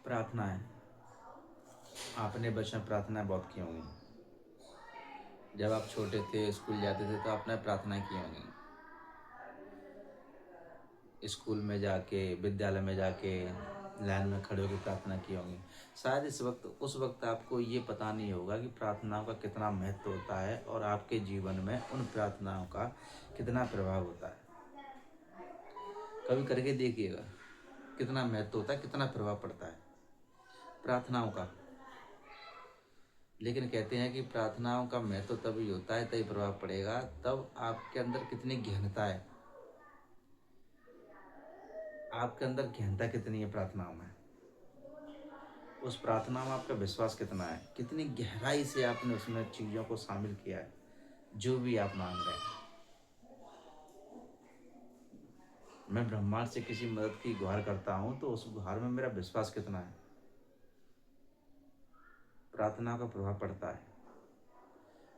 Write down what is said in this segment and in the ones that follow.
प्रार्थनाएं, आपने बचपन में प्रार्थनाएं बहुत की होंगी। जब आप छोटे थे, स्कूल जाते थे, तो आपने प्रार्थनाएं की होंगी। स्कूल में जाके, विद्यालय में जाके लाइन में खड़े होकर प्रार्थना की होंगी। शायद उस वक्त आपको ये पता नहीं होगा कि प्रार्थनाओं का कितना महत्व होता है और आपके जीवन में उन प्रार्थनाओं का कितना प्रभाव होता है। कभी करके देखिएगा कितना महत्व होता है, कितना प्रभाव पड़ता है प्रार्थनाओं का। लेकिन कहते हैं कि प्रार्थनाओं का महत्व तभी होता है, तभी प्रभाव पड़ेगा, तब आपके अंदर कितनी गहनता है, आपके अंदर गहनता कितनी है प्रार्थनाओं में, उस प्रार्थना में आपका विश्वास कितना है, कितनी गहराई से आपने उसमें चीज़ों को शामिल किया है जो भी आप मांग रहे हैं। मैं ब्रह्मांड से किसी मदद की गुहार करता हूँ तो उस गुहार में मेरा विश्वास कितना है, प्रार्थना का प्रभाव पड़ता है।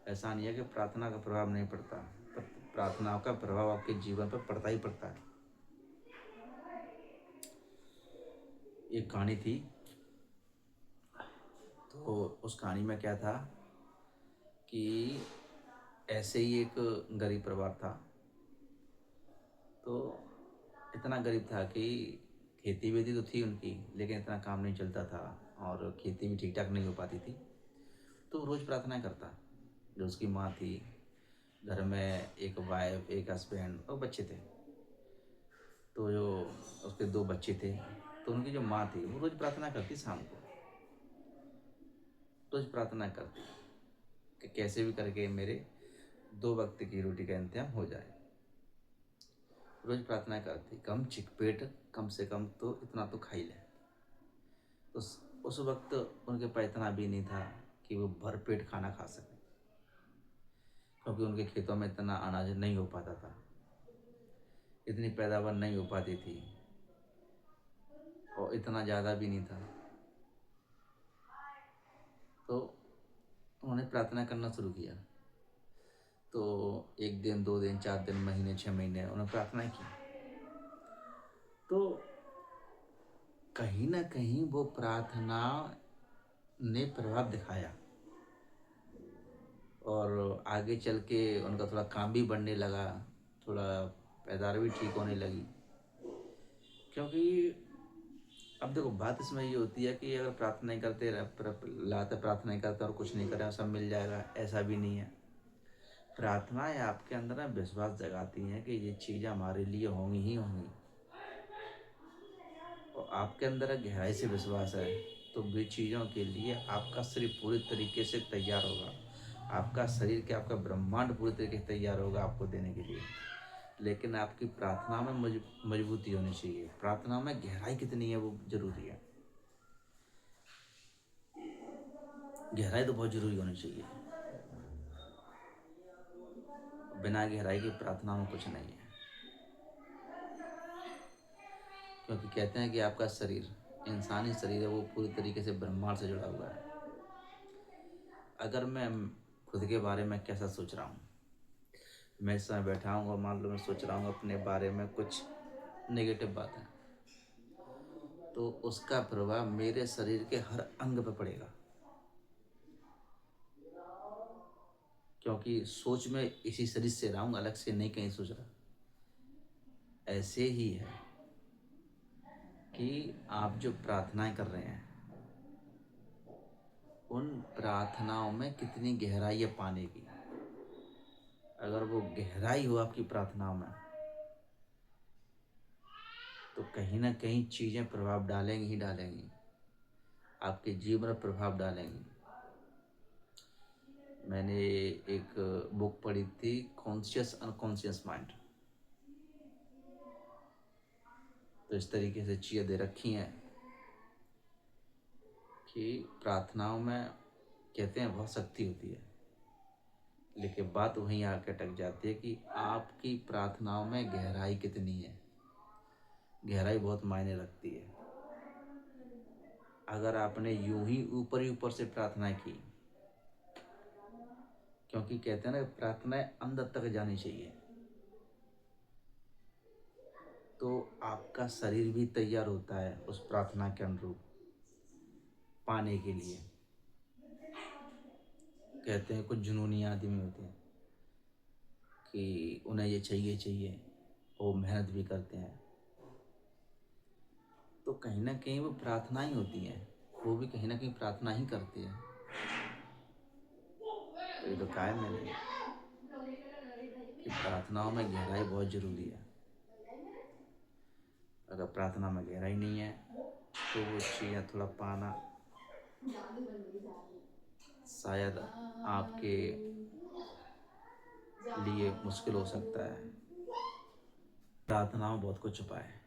ऐसा नहीं है कि प्रार्थना का प्रभाव नहीं पड़ता, पर प्रार्थनाओं का प्रभाव आपके जीवन पर पड़ता ही पड़ता है। एक कहानी थी, तो उस कहानी में क्या था कि ऐसे ही एक गरीब परिवार था। तो इतना गरीब था कि खेती वेती तो थी उनकी, लेकिन इतना काम नहीं चलता था और खेती भी ठीक ठाक नहीं हो पाती थी। तो रोज़ प्रार्थना करता। जो उसकी माँ थी, घर में एक वाइफ, एक हस्बैंड और बच्चे थे। तो जो उसके 2 बच्चे थे, तो उनकी जो माँ थी वो रोज़ प्रार्थना करती, शाम को रोज़ प्रार्थना करती कि कैसे भी करके मेरे 2 वक्त की रोटी का इंतजाम हो जाए। रोज़ प्रार्थना करती, कम चिक पेट कम से कम तो इतना तो खा ही ले। उस वक्त उनके पास इतना भी नहीं था कि वो भर पेट खाना खा सके, क्योंकि उनके खेतों में इतना अनाज नहीं हो पाता था, इतनी पैदावार नहीं हो पाती थी और इतना ज़्यादा भी नहीं था। तो उन्होंने प्रार्थना करना शुरू किया। तो 1 दिन, 2 दिन, 4 दिन, महीने, 6 महीने उन्होंने प्रार्थना की। तो कहीं ना कहीं वो प्रार्थना ने प्रभाव दिखाया और आगे चल के उनका थोड़ा काम भी बढ़ने लगा, थोड़ा पैदावार भी ठीक होने लगी। क्योंकि अब देखो, बात इसमें ये होती है कि अगर प्रार्थना नहीं करते, लगातार प्रार्थना नहीं करते और कुछ नहीं करें सब मिल जाएगा, ऐसा भी नहीं है। प्रार्थनाएं आपके अंदर ना विश्वास जगाती हैं कि ये चीज़ें हमारे लिए होंगी ही होंगी, और आपके अंदर गहराई से विश्वास है तो वे चीज़ों के लिए आपका शरीर पूरी तरीके से तैयार होगा। आपका शरीर क्या, आपका ब्रह्मांड पूरी तरीके से तैयार होगा आपको देने के लिए। लेकिन आपकी प्रार्थना में मजबूती होनी चाहिए, प्रार्थना में गहराई कितनी है वो जरूरी है। गहराई तो बहुत जरूरी होनी चाहिए, बिना गहराई की प्रार्थना में कुछ नहीं है। क्योंकि कहते हैं कि आपका शरीर, इंसानी शरीर है, वो पूरी तरीके से ब्रह्मांड से जुड़ा हुआ है। अगर मैं खुद के बारे में कैसा सोच रहा हूँ, मैं इस समय बैठा हूँ और मान लो मैं सोच रहा हूँ अपने बारे में कुछ नेगेटिव बात है, तो उसका प्रभाव मेरे शरीर के हर अंग पर पड़ेगा। क्योंकि सोच में इसी शरीर से रहा हूँ, अलग से नहीं कहीं सोच रहा। ऐसे ही है कि आप जो प्रार्थनाएं कर रहे हैं, उन प्रार्थनाओं में कितनी गहराई है पाने की। अगर वो गहराई हो आपकी प्रार्थनाओं में, तो कहीं ना कहीं चीज़ें प्रभाव डालेंगी ही डालेंगी, आपके जीवन में प्रभाव डालेंगी। मैंने एक बुक पढ़ी थी, कॉन्शियस अनकॉन्शियस माइंड। तो इस तरीके से चीज़ें दे रखी हैं कि प्रार्थनाओं में कहते हैं बहुत शक्ति होती है, लेकिन बात वहीं आके अटक जाती है कि आपकी प्रार्थनाओं में गहराई कितनी है। गहराई बहुत मायने रखती है। अगर आपने यूं ही ऊपर से प्रार्थना की, क्योंकि कहते हैं ना प्रार्थनाएं अंदर तक जानी चाहिए, तो आपका शरीर भी तैयार होता है उस प्रार्थना के अनुरूप। पाने के लिए। कहते हैं कुछ जुनूनी आदमी होते हैं कि उन्हें ये चाहिए चाहिए, वो मेहनत भी करते हैं, तो कहीं ना कहीं वो प्रार्थना ही होती है, वो भी कहीं ना कहीं प्रार्थना ही करते हैं। तो ये तो कहा है मैंने कि प्रार्थनाओं में गहराई बहुत ज़रूरी है। अगर प्रार्थना में गहराई नहीं है तो वो चीज़ें थोड़ा पाना शायद आपके लिए मुश्किल हो सकता है। प्रार्थनाओं बहुत कुछ छुपा है।